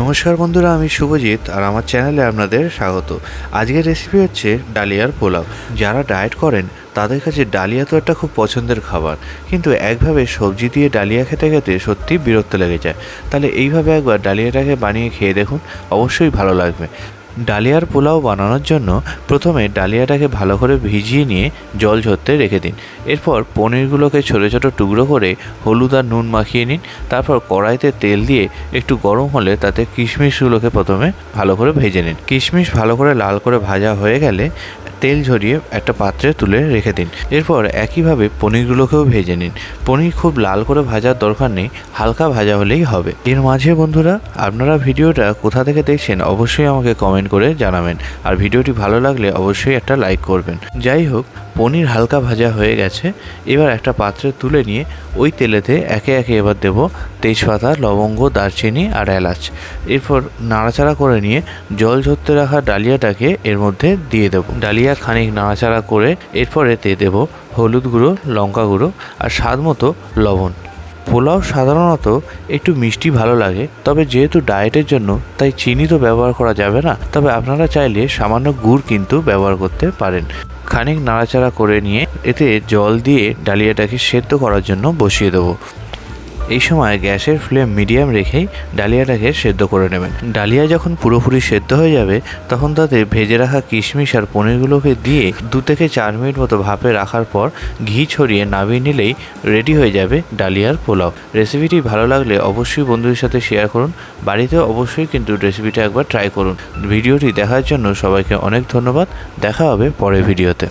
নমস্কার বন্ধুরা, আমি শুভজিৎ আর আমার চ্যানেলে আপনাদের স্বাগত। আজকের রেসিপি হচ্ছে ডালিয়ার পোলাও। যারা ডায়েট করেন তাদের কাছে ডালিয়া তো একটা খুব পছন্দের খাবার, কিন্তু একভাবে সবজি দিয়ে ডালিয়া খেতে খেতে সত্যি বিরক্ত লেগে যায়। তাহলে এইভাবে একবার ডালিয়াটাকে বানিয়ে খেয়ে দেখুন, অবশ্যই ভালো লাগবে। ডালিয়ার পোলাও বানানোর জন্য প্রথমে ডালিয়াটাকে ভালো করে ভিজিয়ে নিয়ে জল ঝরতে রেখে দিন। এরপর পনিরগুলোকে ছোটো ছোটো টুকরো করে হলুদ আর নুন মাখিয়ে নিন। তারপর কড়াইতে তেল দিয়ে একটু গরম হলে তাতে কিশমিশগুলোকে প্রথমে ভালো করে ভেজে নিন। কিশমিশ ভালো করে লাল করে ভাজা হয়ে গেলে তেল ঝরিয়ে একটা পাত্রে তুলে রেখে দিন। এরপর একইভাবে পনিরগুলোকেও ভেজে নিন। পনির খুব লাল করে ভাজার দরকার নেই, হালকা ভাজা হলেই হবে। এর মাঝে বন্ধুরা, আপনারা ভিডিওটা কোথা থেকে দেখছেন অবশ্যই আমাকে কমেন্ট করে জানাবেন, আর ভিডিওটি ভালো লাগলে অবশ্যই একটা লাইক করবেন। যাই হোক, পনির হালকা ভাজা হয়ে গেছে। এবার একটা পাত্রে তুলে নিয়ে ওই তেলেতে একে একে এবার দেব তেজপাতা, লবঙ্গ, দারচিনি আর এলাচ। এরপর নাড়াচাড়া করে নিয়ে জল ঝরতে রাখা ডালিয়াটাকে এর মধ্যে দিয়ে দেবো। ডালিয়া খানিক নাড়াচাড়া করে এরপর এতে দেব হলুদ গুঁড়ো, লঙ্কা গুঁড়ো আর স্বাদ মতো লবণ। পোলাও সাধারণত একটু মিষ্টি ভালো লাগে, তবে যেহেতু ডায়েটের জন্য তাই চিনি তো ব্যবহার করা যাবে না, তবে আপনারা চাইলে সামান্য গুড় কিন্তু ব্যবহার করতে পারেন। খানিক নাড়াচাড়া করে নিয়ে এতে জল দিয়ে ডালিয়াটাকে সেদ্ধ করার জন্য বসিয়ে দেবো। এই সময় গ্যাসের ফ্লেম মিডিয়াম রেখেই ডালিয়াটাকে সেদ্ধ করে নেবেন। ডালিয়া যখন পুরোপুরি সেদ্ধ হয়ে যাবে তখন তাতে ভেজে রাখা কিশমিশ আর পনিরগুলোকে দিয়ে 2 থেকে 4 মিনিট মতো ভাপে রাখার পর ঘি ছড়িয়ে নামিয়ে নিলেই রেডি হয়ে যাবে ডালিয়ার পোলাও। রেসিপিটি ভালো লাগলে অবশ্যই বন্ধুদের সাথে শেয়ার করুন। বাড়িতে অবশ্যই কিন্তু রেসিপিটা একবার ট্রাই করুন। ভিডিওটি দেখার জন্য সবাইকে অনেক ধন্যবাদ। দেখা হবে পরের ভিডিওতে।